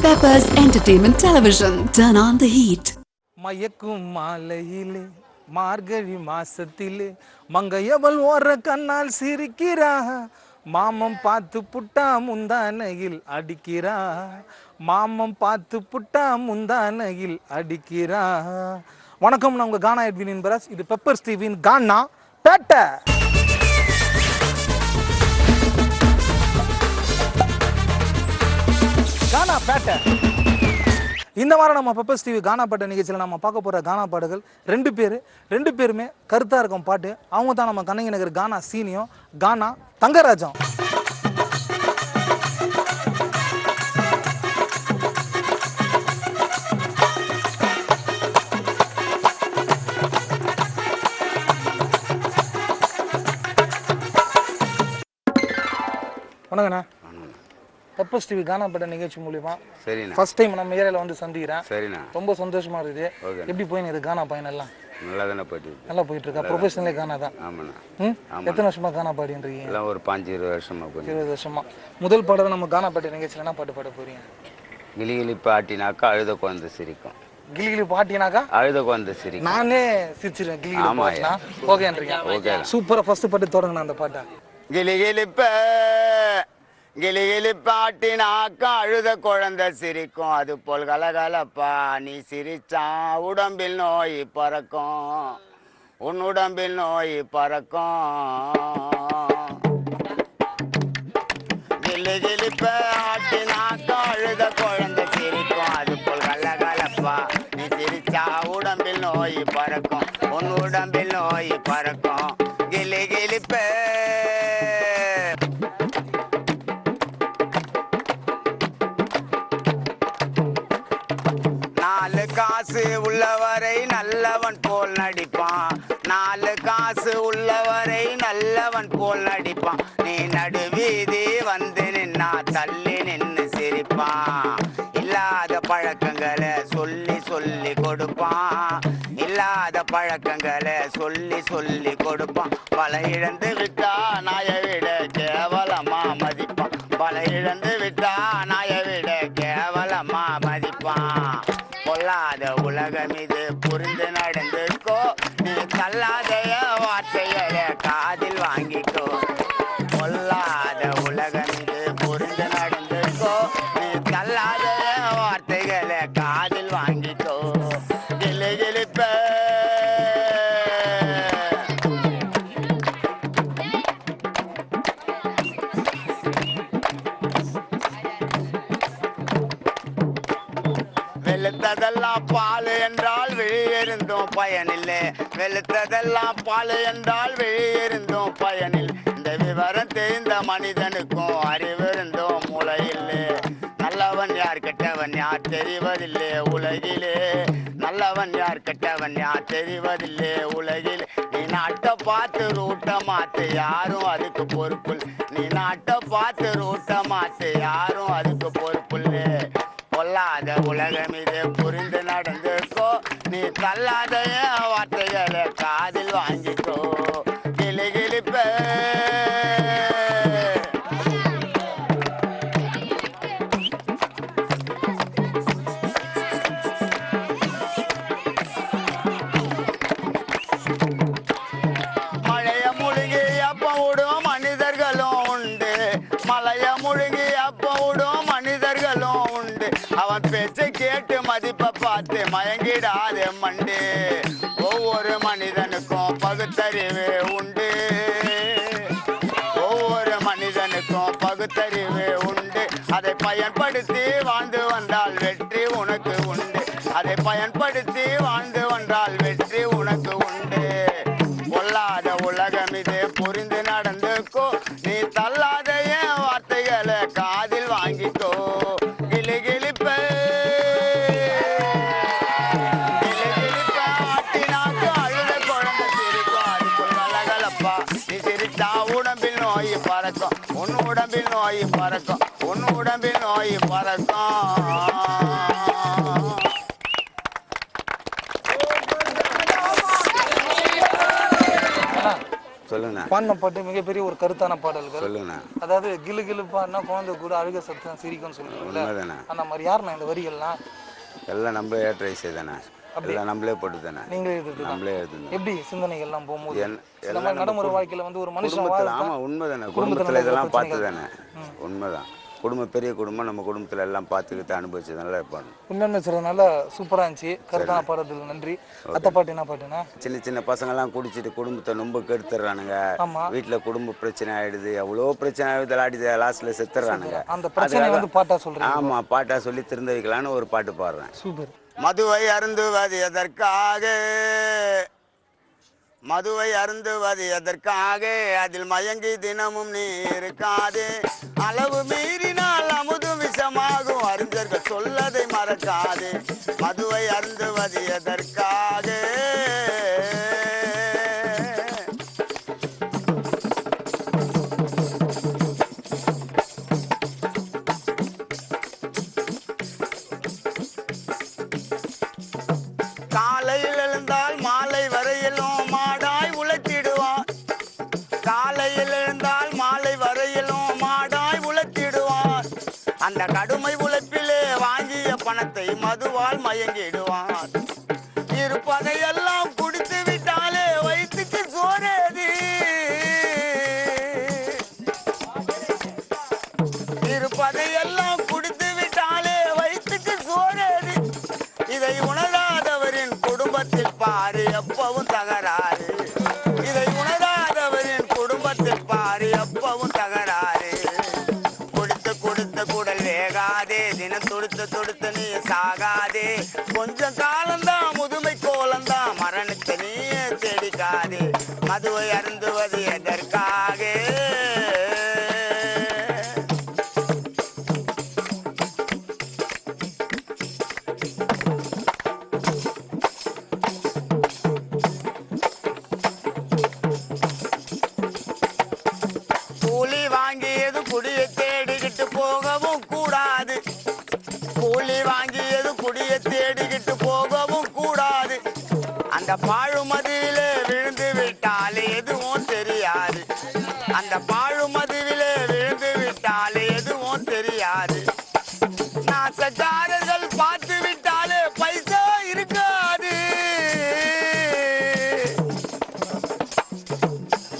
Peppers Entertainment Television. Turn on the heat. மயக்கும் மாலையிலே மார்கழி மாசத்திலே மங்கையவள் ஓர கண்ணால் சிரிக்கிறா மாமம் பார்த்து புட்டா முந்தானையில் அடிக்கிறா மாமம் பார்த்து புட்டா முந்தானையில் அடிக்கிறா. வணக்கம், நான் உங்க கானா எட்வின் பரஸ். இது பெப்பர்ஸ் டிவியின் கானா பேட்டை. கானா பேட்டை. இந்த வாரம் நம்ம பெப்பர்ஸ் டிவி கானா பாட்டு நிகழ்ச்சியில் நம்ம பார்க்க போகிற கானா பாடுகள் ரெண்டு பேருமே கருத்தாக இருக்கும் பாட்டு. அவங்க தான் நம்ம கண்ணகி நகர் கானா சீனியும் கானா தங்கராஜம். வணக்கண்ணா. பெப்பர்ஸ் டிவி கானா பாட்டு நிகழ்ச்சி மூலியமா சரிண்ணா ஃபர்ஸ்ட் டைம் நம்ம ஏரியாவில் வந்து சந்திக்கிறேன். சரிண்ணா, ரொம்ப சந்தோஷமா இருக்குது. எப்படி போயின்னு இது கானா பையன் எல்லாம் நல்லா தானே போயிட்டு நல்லா போயிட்டு இருக்கா? ப்ரொஃபஷனலே கானா தான். ஆமாண்ணா. எத்தனை வருஷமா கானா பாடின்றீங்க? எல்லாம் ஒரு 5-20 வருஷமா போய் 20 வருஷமா. முதல் பாடல் நம்ம கானா பாட்டு நிகழ்ச்சியில் என்ன பாட்டு பாட போறீங்க? கிளிகிளி பாட்டினாக்கா அழுத குழந்தை சிரிக்கும். கிளிகிளி பாட்டினாக்கா அழுத குழந்தை சிரிக்கும். நானே சிரிச்சிருவேன். கிளிகிளி பாட்டினா ஓகேன்றீங்க? ஓகே. சூப்பரா ஃபர்ஸ்ட் பாட்டு தொடங்கணும் அந்த பாட்டை. கிளிகிளி பாட்டினாக்கா அழுத குழந்தை சிரிக்கும். அது போல் கலகலப்பா நீ சிரிச்சா உடம்பில் நோய் பறக்கும், உன் உடம்பில் நோய் பறக்கும். கிளிகிளி பாட்டினாக்கா அழுத குழந்தை சிரிக்கும். அது போல் கலகலப்பா நீ சிரிச்சா உடம்பில் நோய் பறக்கும், உன் உடம்பில் நோய் பறக்கும். கிளிகிளிப்பே காசு உள்ளவரை நல்லவன் போல் நடிப்பான், 4 காசு உள்ளவரை நல்லவன் போல் நடிப்பான். நீ நடுவீதி வந்து நின்னா தள்ளி நின்று சிரிப்பான். இல்லாத பழக்கங்களை சொல்லி சொல்லி கொடுப்பான், இல்லாத பழக்கங்களை சொல்லி சொல்லி கொடுப்பான். பல இழந்து விட்டா நாயை விட கேவலமா மதிப்பான், பல இழந்து விட்டா நாயை விட கேவலமா மதிப்பான். பொல்லாத உலகம் இது புரிந்து நடந்துக்கோ, நீ தள்ளாதைய வார்த்தைகளை காதில் வாங்கிக்கோ. பொல்லாத உலகம் இது புரிந்து நடந்துக்கோ, நீ தள்ளாதைய வார்த்தைகளை காதில் வாங்கிக்கோ. கிளிகிளிப்ப வெளுத்ததெல்லாம் பால் என்றால் வெளியிருந்தும் பயனில்லை, வெளுத்ததெல்லாம் பால் என்றால் வெளியிருந்தும் பயனில்லை. இந்த விவரம் தெரிந்த மனிதனுக்கும் அறிவிருந்தும் மூளையில்லை. நல்லவன் யார் கெட்டவன் யார் தெரிவதில்லை உலகிலே, நல்லவன் யார் கெட்டவன் யார் தெரிவதில்லை உலகிலே. நீ நாட்டை பார்த்து ரூட்டை மாத்து, யாரும் அதுக்கு பொறுப்பு. நீ நாட்டை பார்த்து ரூட்டை மாத்து, யாரும் அதுக்கு பொறுப்புல்லை. பொல்லாத உலகம் இது புரிந்து நடந்துக்கோ, நீ தள்ளாத வார்த்தைகளை காதில் வாங்கிக்கோ. கிளிகிளிப்ப மழைய முழுகி அப்ப விடும் மனிதர்களும் உண்டு, மலைய முழுகி அப்ப விடும் மனிதர்களும் உண்டு. அவன் பேச்சை கேட்டு மதிப்பை பார்த்து மயங்கிடாதே மண்டு. ஒவ்வொரு மனிதனுக்கும் பகுத்தறிவு உண்டு, ஒவ்வொரு மனிதனுக்கும் பகுத்தறிவு உண்டு. அதை பயன்படுத்தி வாழ்ந்து வந்தால் வெற்றி உனக்கு உண்டு, அதை பயன்படுத்தி வாழ்ந்து வந்தால் வெற்றி உனக்கு உண்டு. பொல்லாத உலகம் இது புரிந்து நடந்துக்கோ, நீ தள்ளாத என் வார்த்தைகளை காதில் வாங்கிக்கோ. கிளிகிளிப்ப ஆட்டினாக்கு அழுத குழந்தை சிரிக்கும். அதுக்குள் கலகலப்பா நீ சிரிச்சா உடம்பில் நோய் பறக்கும், உன் உடம்பில் நோய் பறக்கும், உன் உடம்பில் நோய் பறக்கும். சொல்லுண்ணா. பாடின பாட்டு மிகப்பெரிய ஒரு கருத்தான பாடல்கள். சொல்லுங்கண்ணா. அதாவது கிளு கிளு பாடினா குழந்தை கூட அழுக சத்தம் சிரிக்கும்னு சொல்லுவீங்கல்ல, அந்த மாதிரி யாருண்ணா இந்த வரிகள்லாம்? எல்லாம் நம்மளே ஏற்ற இசை தானே, எல்லாம் நம்மளே போட்டு தானே, நீங்களே எழுதுறது? நம்மளே எழுதுது. எப்படி சிந்தனைகள்லாம் போகும்போது எல்லாம் நடைமுறை வாழ்க்கையில் வந்து ஒரு மனுஷன் ஆமாம் உண்மைதானே, குடும்பத்தில் இதெல்லாம் பார்த்து தானே. உண்மைதான், குடும்பம் பெரிய குடும்பம், நம்ம குடும்பத்தில் எல்லாம் பார்த்துக்கிட்டு அனுபவிச்சதுனால இருப்பாங்க. உண்மையுமே சொல்றதுனால சூப்பராக இருந்துச்சு, கருத்தான பாடுறதுக்கு நன்றி. அத்தை பாட்டு என்ன பாட்டுண்ணா? சின்ன சின்ன பசங்கள்லாம் குடிச்சிட்டு குடும்பத்தை ரொம்ப கெடுத்துடுறானுங்க, வீட்டில் குடும்ப பிரச்சனை ஆகிடுது, எவ்வளோ பிரச்சனை ஆகிடுது, ஆடிது லாஸ்ட்டில் செத்துடுறானுங்க. அந்த பிரச்சனை வந்து பாட்டா சொல்கிறேன். ஆமாம், பாட்டா சொல்லி திருந்த வைக்கலான்னு ஒரு பாட்டு பாடுறேன். சூப்பர். மதுவை அருந்துவது எதற்காக, மதுவை அருந்துவது எதற்காக, அதில் மயங்கி தினமும் நீ இருக்காது, அளவு மீறினால் அமுதும் விஷமாகும், அறிஞர்கள் சொல்லதை மறக்காது, மதுவை அருந்துவது எதற்காக. காலையில் எழுந்தால் மாலை வரையிலும் மாடாய் உழைத்திடுவான், காலையில் எழுந்தால் மாலை வரையிலும் மாடாய் உழைத்திடுவான், அந்த கடுமை உழைப்பிலே வாங்கிய பணத்தை மதுவால் மயங்கிடுவான், இருப்பதையெல்லாம் குடித்து விட்டாலே வயிற்றுக்கு சோறேது, இருப்பதையெல்லாம் குடித்து விட்டாலே வயிற்றுக்கு சோறேது, இதை உணராதவரின் குடும்பத்தில் பாரு எப்பவும் தகராறு, இதை உணராதவரின் குடும்பத்தில் பாரு எப்பவும் தகராறு, குடித்து குடித்து குடல் வேகாதே, தினம் துடுத்து துடுத்து நீ சாகாதே, கொஞ்சம் காலம்தான் முதுமை கோலம்தான், மரணத்தை நீயே தேடிக்காதே, மதுவை அருந்துவது எதற்காக. கூலி வாங்கியது குடியை தேடிக்கிட்டு போகவும் கூடாது, கூலி வாங்கியது குடியை தேடிக்கிட்டு போகவும் கூடாது, அந்த பாழுமதியிலே விழுந்து விட்டாலே எதுவும் தெரியாது, அந்த பாழுமதியிலே விழுந்து விட்டாலே எதுவும் தெரியாது, நாசக்காரர்கள் பார்த்து விட்டாலே பைசா இருக்காது,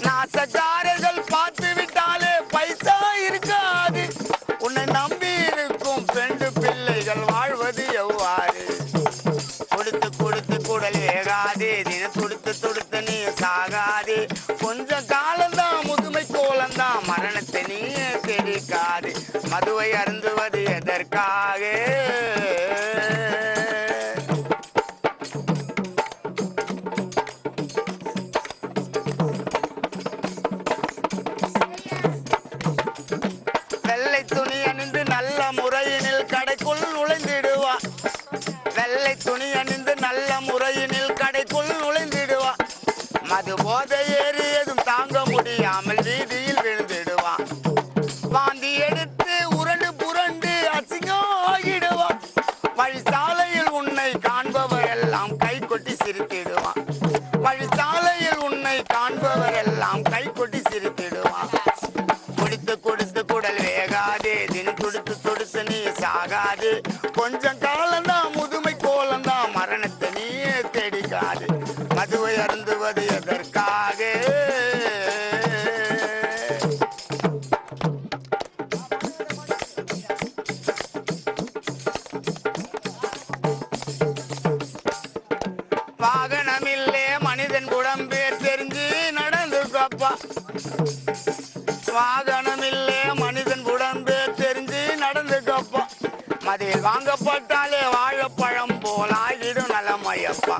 நாசக்காரர்கள் பார்த்து விட்டாலே பைசா இருக்காது, உன்னை நம்பி இருக்கும் பெண்டு பிள்ளைகள் வாழ்வது எவ்வாறு, கொடுத்து கொடுத்து குடல் வேகாதே, தினம் துடுத்து துடுத்து நீ சாகாதே, கொஞ்சம் காலம்தான் முதுமை கோலம்தான், மரணத்தை நீயே தெரிக்காது, மதுவை அருந்துவது எதற்காக. வெள்ளை துணி அணிந்து நல்ல முறையினில் கடைக்குள் நுழைந்திடுவான், வெள்ளை துணி அணிந்து நல்ல முறையினில் கடைக்குள் நுழைந்திடுவான், மது போதை ஏறியதும் தாங்க முடியாமல் வீதியில் விழுந்திடுவான், வாந்தி எடுத்து உருண்டு புரண்டு அசிங்கம் ஆகிடுவான், வழிசாலையில் உன்னை காண்பவர் எல்லாம் கை கொட்டி சிரித்திடுவான், வழிசாலையில் உன்னை காண்பவர் எல்லாம் கை கொட்டி சிரித்திடுவான், குடித்து குடித்து குடல் வேகாதே, தினம் துடுத்து துடுத்து நீ சாகாது, கொஞ்சம் காலம்தான் முதுமை கோலம்தான், மரணத்தை நீயே தேடிக்காது, மதுவை அருந்துவது எதற்காக. வாகனமில்லே மனிதன் உடம்பே தெரிஞ்சு நடந்துக்கப்பா, வாகனமில்லே மனிதன் உடம்பே தெரிஞ்சு நடந்துக்கப்பா, மதுவில் வாங்கப்பட்டாலே வாழைப்பழம் போல் ஆகிடும் நலமையப்பா,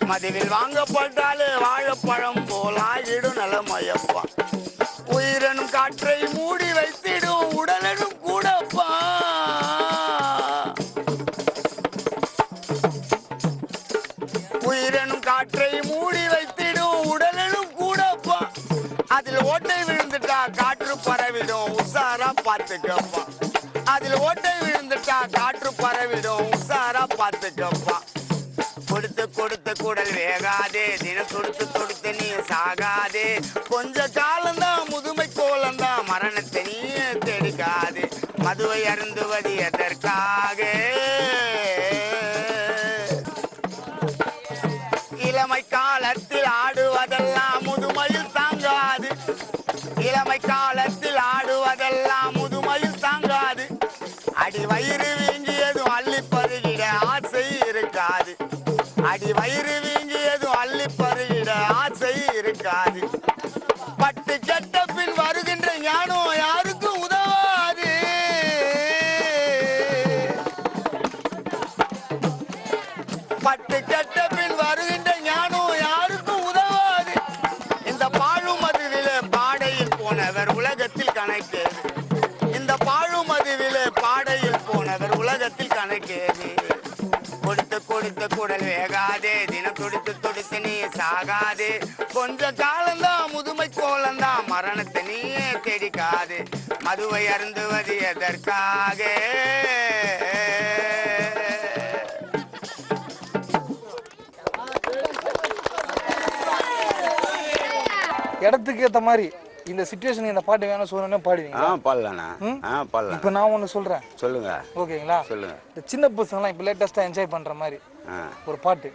மதுவில் வாங்கப்பட்டாலே வாழைப்பழம் போல் ஆகிடும் நலமையப்பா, உயிரனும் காற்றை மூடி வைத்திடும் உடலனும் கூடப்பா, உயிரனும் காற்றை மூடி வைத்திடும் உடலனும் கூடப்பா, அதில் ஓட்டை விழுந்துட்டா காற்று பரவிடும் உசாரா பார்த்துக்கப்பா, அதில் ஓட்டை விழுந்துட்டா காற்று பரவிடும் உசாரா பார்த்துக்கப்பா, கொடுத்து கொடுத்து குடல் வேகாதே, தினம் துடுத்து துடுத்து நீ சாகாதே, கொஞ்ச காலம் மதுவை அருந்துவது எதற்காக இளமை காலத்தில் ஆடுவதெல்லாம் முதுமையில் தாங்காது இளமை காலத்தில் ஆடுவதெல்லாம் முதுமையில் தாங்காது அடி வயிறு வீங்கியதும் அள்ளி பருகிட ஆசை இருக்காது அடி வயிறு வீங்கியதும் அள்ளி பருகிட ஆசை இருக்காது பட்டு கெட்ட பின் வருகின்ற ஞானம் யாருக்கும் உதவாது பட்டு கெட்ட பின் வருகின்ற ஞானம் யாருக்கும் உதவாது இந்த பாழும் மதுவிலே பாடையில் போனவர் உலகத்தில் கணக்கேது இந்த பாழும் மதுவிலே பாடையில் போனவர் உலகத்தில் கணக்கேது கொடுத்து கொடுத்து குடல் வேகாதே தினம் துடித்து துடித்து நீ சாகாதே கொஞ்ச காலம்தான் முதுமை கோலந்தான் மரணத்தை நீயே தேடிக்காது மதுவை அருந்துவது எதற்காக இடத்துக்கு ஏத்த மாதிரி இந்த சிச்சுவேஷன் இந்த பாட்டு வேணும் சொன்னே பாடுவீங்க பாடலாண்ணா பாடலாம் இப்போ நான் ஒன்று சொல்றேன் சொல்லுங்க ஓகேங்களா சொல்லுங்க இந்த சின்ன பசங்களாம் இப்போ லேட்டஸ்டா என்ஜாய் பண்ற மாதிரி ஒரு பாட்டு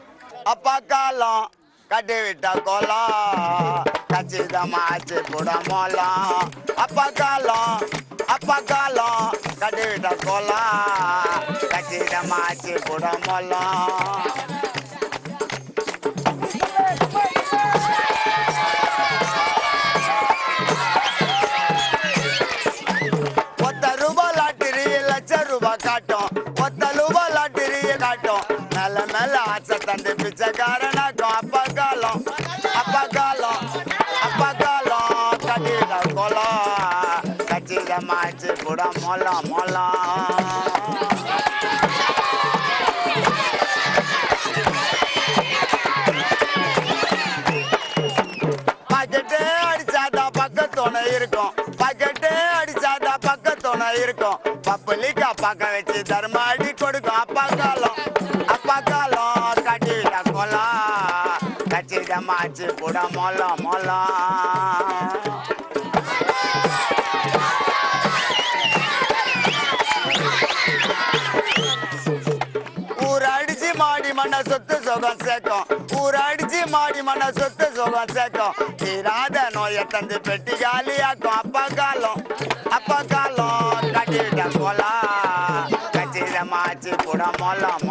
அப்பா காலம் கட்டி விட்ட கோலம் கச்சிதமாச்சு புடமோலம் அப்பா காலம் கட்டி விட்ட கோலம் கச்சிதமாச்சு புடமோலம் காட்டும் ஒத்த ரூபா லாட்டரிய காட்டும் மேல மேல ஆசை தந்து பிச்சைக்காரனாக்கும் அப்பா காலம் கட்டிட கோலம் கச்சிதமாச்சு கூட மொலம் பாக்கெட்டு அடிச்சாதான் பக்கத்தோணை இருக்கும் இருக்கும் பப்புலிக்கா பக்கம் வச்சு தர்மாடி கொடுக்கும் அப்பா காலம் கட்டிட கோலம் கச்சிதமாச்சு கூட மொலம் ஊரடிச்சு மாடி மண்ண சொத்து சுகம் சேர்க்கும் ஊரடிச்சு மாடி மண்ண சொத்து சுகம் சேர்க்கும் தீராத நோயை தந்து பெட்டி காலியாக்கும் அப்பா காலம் கட்டிட கோலம் கச்சிதமாச்சு கூட மொலம்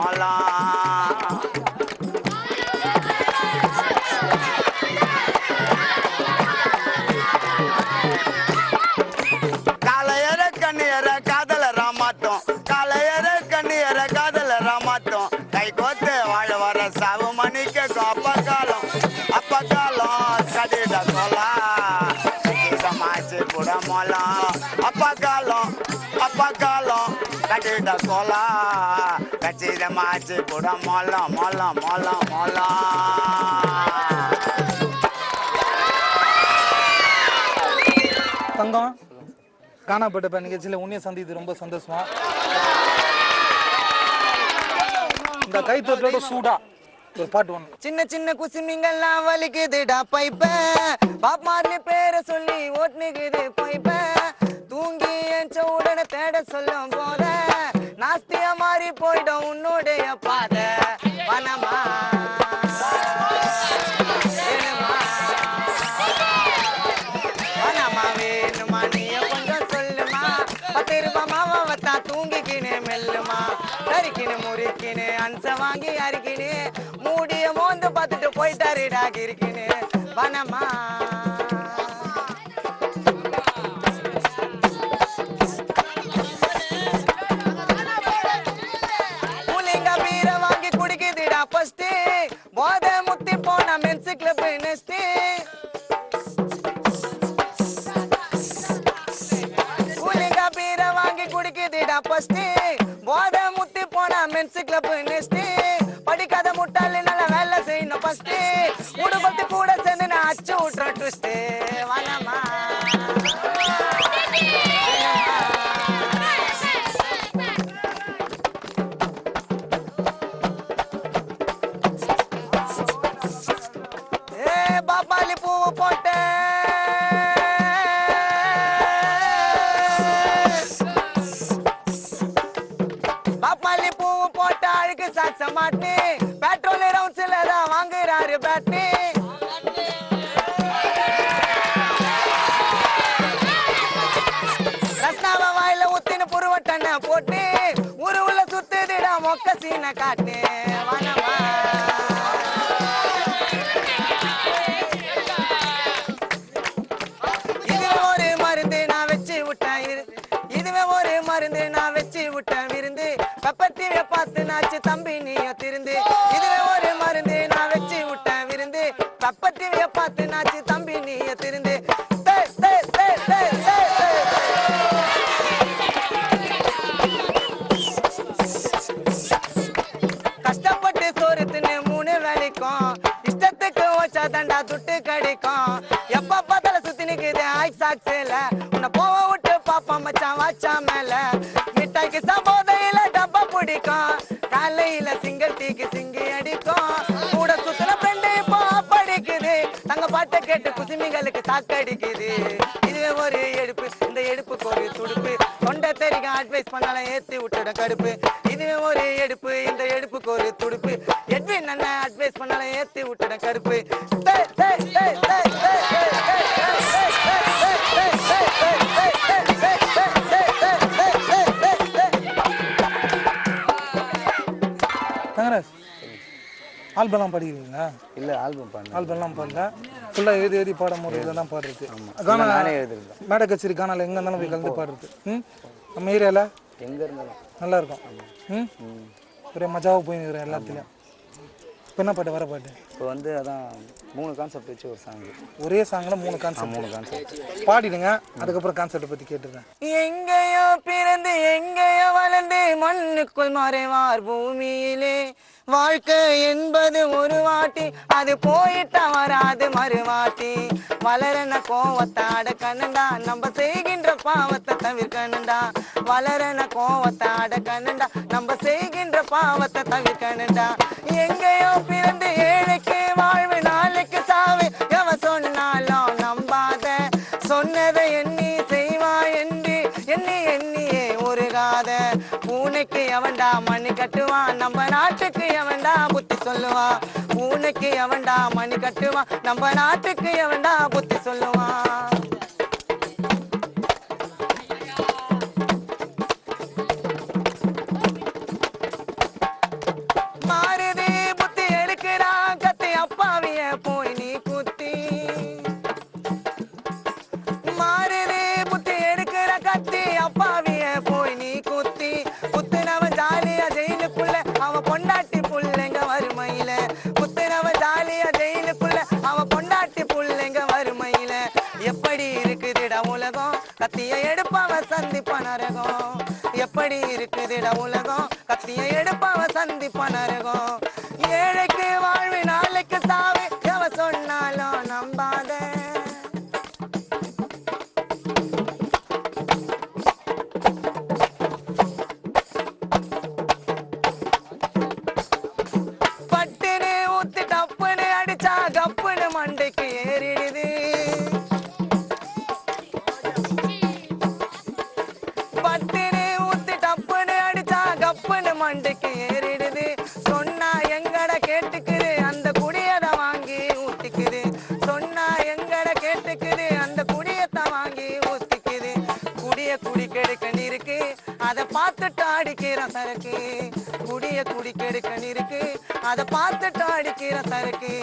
காலையர கண்ணியர காதலரா மாட்டோம் கை கோத்து வாழ வர சாவு மணிக்கு அப்பா காலம் கட்டிட கோலம் கச்சிதமாச்சு கூட மொலம் அப்பா காலம் கட்டிட கோலம் கச்சிதமாச்சு கூட மொலம் தங்கம் காணாப்பட்ட நிகழ்ச்சியில் உன்னைய சந்தித்து ரொம்ப சந்தோஷமா இந்த கைத்தொட்டோட சூடா ஒரு பாட்டு ஒண்ணு சின்ன சின்ன குசுமிங்கெல்லாம் வலிக்குதுடா பைப்ப பாப்பார்னு பேரை சொல்லி ஓட்டுனுக்குது பைப்ப தூங்கி என்ற உடனே தேட சொல்லும் போத நாஸ்தியா மாறி போயிடும் உன்னுடைய பாத வனமா வேணுமா நீய கொஞ்சம் சொல்லுமா 10 ரூபாய் மாவா வத்தா தூங்கிக்கினு மெல்லுமா கறிக்கினு முறிக்கினு அன்ச வாங்கி அரிக்கினு மூடிய மோந்து பார்த்துட்டு போயிட்டாருடா கிரிக்கினு வனமா புலிங்க பீர வாங்கி குடிக்குதுடா ஃபர்ஸ்ட் போத முத்தி போன மென்ஸ் கிளப் நெஸ்ட் ஃபர்ஸ்ட் போத முத்தி போனா மென்ஸ் கிளப் நெஸ்ட் படிக்காத முட்டாளி நல்ல வேலை செய்யணும் ஃபர்ஸ்ட் உடுபத்து கூட சேர்ந்து நான் அச்சு விட்டுற ட்விஸ்ட் வனமா பாப்பாளி பூவு போட்ட மாட்டே பெட்ரோல் ரவுண்ட்ஸ்ல தான் வாங்குறாரு பேட்டே ரஸ்னாவ வாயில ஊத்தின புருவட்டன போட்டு ஊரு உள்ள சுத்துதுடா மொக்க சீன காட்டு வனமா இதுவே ஒரு மருந்து நான் வச்சு விட்டேன் இதுவே ஒரு மருந்து நான் வச்சு விட்டேன் விருந்து பப்பத்திய பார்த்து நாச்சு தம்பி நீய திருந்து இதுவே ஒரு மருந்து நான் வச்சு விட்டேன் விருந்து பப்பத்திய பார்த்து நாச்சு தம்பி நீய திருந்து கஷ்டப்பட்டு சோறு தின்னு 3 வேலைக்கும் இஷ்டத்துக்கு வச்சா தண்டா துட்டு கிடைக்கும் எப்ப பார்த்தாலும் சுத்தி நிக்குது ஆக்சாக்ஸ்ல உன்னை போக விட்டு பாப்பா மச்சான் வாச்சா மேல மிட்டாய்க்கு சம்போதையில டப்பா பிடிக்கும் காலையில சிங்கிள் டீக்கு சிங்கி அடிக்கும் கூட சுத்தின ஃப்ரெண்டு இப்போ படிக்குது தங்க பாட்டை கேட்டு குசிமிகளுக்கு சாக்கடிக்குது இதுவே ஒரு எடுப்பு இந்த எடுப்புக்கு ஒரு துடுப்பு தொண்டை தெரிக்க அட்வைஸ் பண்ணாலும் ஏத்தி விட்டுட கடுப்பு இதுவே ஒரு எடுப்பு இந்த எடுப்புக்கு ஒரு துடுப்பு எட்வின் அண்ணன் அட்வைஸ் பண்ணாலும் ஏத்தி விட்டுட கடுப்பு தங்கராஜ் ஆல்பம்லாம் படிக்கிறீங்களா? இல்லை ஆல்பம்லாம் பாடல, ஃபுல்லாக எழுதி பாட முறையில் தான் பாடுறது. கானா மேடை கச்சேரி கானால எங்கே இருந்தாலும் போய் கலந்து பாடுறது. நம்ம ஏரியாவில் எங்கே இருந்தாலும் நல்லா இருக்கும். ஒரே மஜாவாக போயிருக்கிறேன் எல்லாத்துலேயும். இப்போ என்ன பாட்டு வர பாட்டு? இப்போ வந்து அதான் 3 கான்செப்ட் வச்சு ஒரு சாங். ஒரே சாங்கில் 3 கான்செப்ட் பாடிடுங்க. அதுக்கப்புறம் கான்செப்டை பற்றி கேட்டுறேன். எங்கேயோ பிறந்து எங்கேயோ வளர்ந்து மண்ணுக்குள் மறைவார் பூமியிலே வாழ்க்கை என்பது ஒரு வாட்டி அது போயிட்டா வராது மறுவாட்டி வளரன கோவத்தை அடக்கணுண்டா நம்ம செய்கின்ற பாவத்தை தவிர்க்கணுண்டா வளரன கோவத்தை அடக்கணுண்டா நம்ம செய்கின்ற பாவத்தை தவிர்க்கணுண்டா எங்கேயோ பிறந்து ஏழைக்கு வாழ்வு நாளைக்கு சாவு எவ சொன்னாலும் நம்பாத சொன்னதை எண்ணி செய்வா என்று எண்ணி எண்ணியே உருகாத பூனைக்கு எவன்டா மணி கட்டுவான் நம்ம நாட்டுக்கு எவன்டா புத்தி சொல்லுவான் பூனைக்கு எவன்டா மணி கட்டுவான் நம்ம நாட்டுக்கு எவன்டா புத்தி சொல்லுவான் மாறுதி புத்தி எடுக்கிறான் கத்தி அப்பாவிய போய் நீ குத்தி மாறுதி புத்தி எடுக்கிற கத்தி அப்பாவிய போய் நீ குத்தி குத்துனவன் ஜாலியா ஜெயிலுக்குள்ள அவன் பொண்டாட்டி புள்ளைங்க வறுமையில குத்துனவன் ஜாலியா ஜெயிலுக்குள்ள அவன் பொண்டாட்டி புள்ளைங்க வறுமையில எப்படி இருக்குதுடா உலகம் கத்திய எடுப்பவன் சந்திப்ப நரகம் எப்படி இருக்குதுடா உலகம் கத்திய எடுப்பவன் சந்திப்ப நரகம் ஏழைக்கு வாழ்வு நாளைக்கு சாவு எவ சொன்னாலும் நம்பாத பட்டுன்னு ஊத்தி டப்புன்னு அடிச்சா கப்புன்னு மண்டைக்கு ஏறிடுது பட்டுன்னு ஊத்தி டப்புன்னு அடிச்சா கப்புன்னு மண்டைக்கு ஏறிடுது சொன்னா எங்கட கேட்டுக்குது அந்த குடியத வாங்கி ஊத்திக்குது சொன்னா எங்கட கேட்டுக்குது அந்த குடியத்தை வாங்கி ஊத்திக்குது குடிய குடி கெடுக்க இருக்கு அதை பார்த்துட்டு அடிக்கிற சரக்கு குடிய குடி கெடுக்க இருக்கு அதை பார்த்துட்டு அடிக்கிற சரக்கு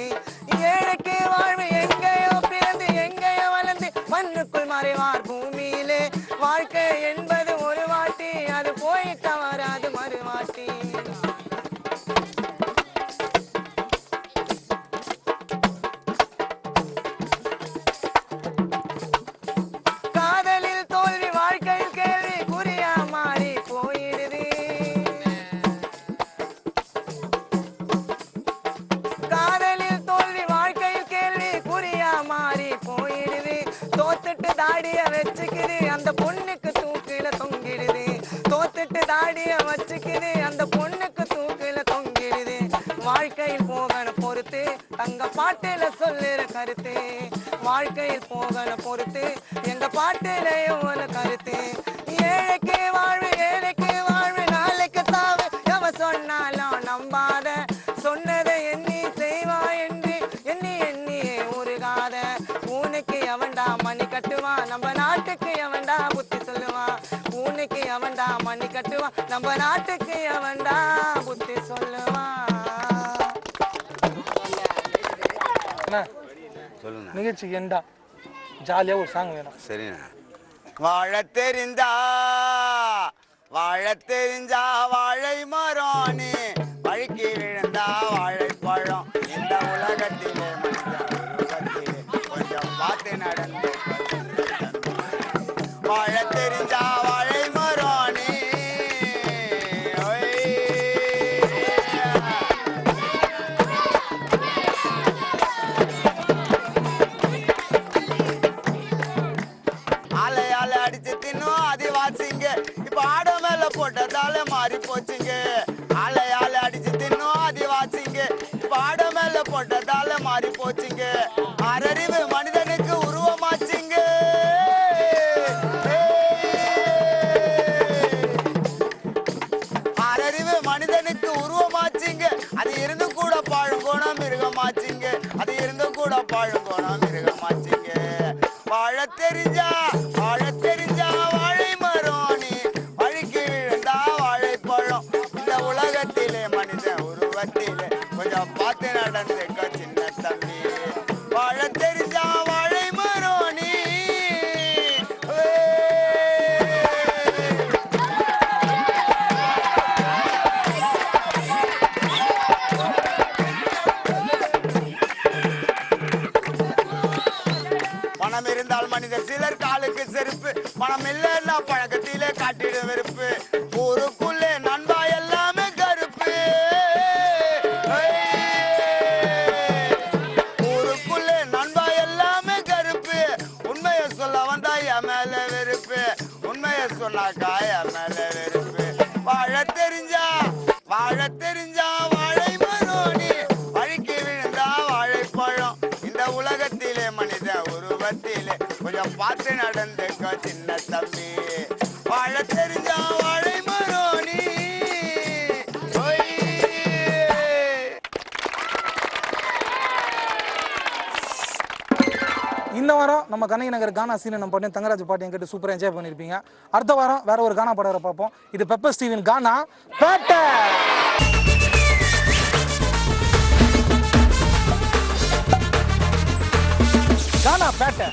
ஏழைக்கு வாழ்வு எங்கேயோ பிறந்து எங்கேயோ வளர்ந்து மண்ணுக்குள் மறைவார் பூமியிலே வாழ்க்கை என்பது ஒரு வாட்டி அது போயிட்ட வராது மறுவாட்டி காதலில் தோல்வி வாழ்க்கையில் கேள்வி குறியா மாறி போயிடுது காதலில் தோல்வி வாழ்க்கையில் கேள்வி குறியா மாறி போயிடுது தோத்துட்டு தாடிய வச்சுக்குது அந்த பொண்ணுக்கு தூக்கில தொங்கிடுது தோத்துட்டு தாடிய வச்சுக்குது அந்த பொண்ணுக்கு தூக்கில தொங்கிடுது வாழ்க்கையில் போகணும் பொறுத்து தங்க பாட்டுல சொல்லுற கருத்து வாழ்க்கையில் போகணும் பொறுத்து எங்க பாட்டுல எவ்வளவு கருத்து ஏழைக்கு வாழ்வு நாளைக்கு சாவு எவ சொன்னாலும் நம்பாத நம்ம நாட்டுக்கு எவன்டா புத்தி சொல்லுவான். சொல்லுங்க. நிகழ்ச்சிக்கு ஏண்டா ஜாலியா ஒரு சாங் வேணும். சரிண்ணா. வாழ தெரிந்தா வாழை மரம் நீ வழுக்கி விழுந்தா வாழைப்பழம். இந்த உலகத்திலே மனிதன் உருவத்திலே கொஞ்சம் பார்த்து நடந்து வாழ தெரிஞ்சா வாழை மரம் நீ. ஆலை அடிச்சு தின்னும் ஆதிவாசிங்க இப்ப ஆட மேல போட்டதால மாறி போச்சுங்க. ஆலை அடிச்சு தின்னும் ஆதிவாசிங்க இப்ப ஆட மேல போட்டதால மாறி போச்சுங்க. ஆறறிவு மனிதனுக்கு உருவமாச்சுங்க. ஆறறிவு மனிதனுக்கு உருவமாச்சுங்க. அது இருந்து கூட பாழுங்கோணம் மிருகமாச்சுங்க. அது இருந்து கூட பாழுங்கோணம் மிருகமாச்சுங்க. வாழ தெரிஞ்சா வாழை மரம் நீ வழுக்கி விழுந்தா வாழைப்பழம். இந்த உலகத்திலே மனிதன் உருவத்திலே கொஞ்சம் பார்த்து நடந்துக்க சின்ன தம்பி. வாழ தெரிஞ்சா வாழை மரம் நீ. பணம் இருந்தால் மனிதர் சிலர் காலுக்கு செருப்பு. பணம் இல்லைன்னா பழக்கத்திலே காட்டிடும் வெறுப்பு. ஊருக்குள்ளே நண்பா எல்லாமே கருப்பு. ஊருக்குள்ளே நண்பா எல்லாமே கருப்பு. உண்மையை சொல்ல வந்தா என் மேல வெறுப்பு. உண்மையை சொன்னாக்கா என் மேல வெறுப்பு. வாழ தெரிஞ்சா வாழை மரம் நீ வழுக்கி விழுந்தா வாழைப்பழம். இந்த உலகத்திலே மனித உருவத்திலே கொஞ்சம் பார்த்து நடந்துக்க சின்ன தம்பி. வாழ தெரிஞ்சா வாழை மரம் நீ. இந்த வாரம் நம்ம கண்ணகி நகர் கானா சீனை நம்ம பாட்டு தங்கராஜ் பாட்டியும் கேட்டு சூப்பராக என்ஜாய் பண்ணியிருப்பீங்க. அடுத்த வாரம் வேற ஒரு கானா பாடகரை பார்ப்போம். இது பெப்பர் ஸ்டீவின் கானா பேட்டை. கானா பேட்டை.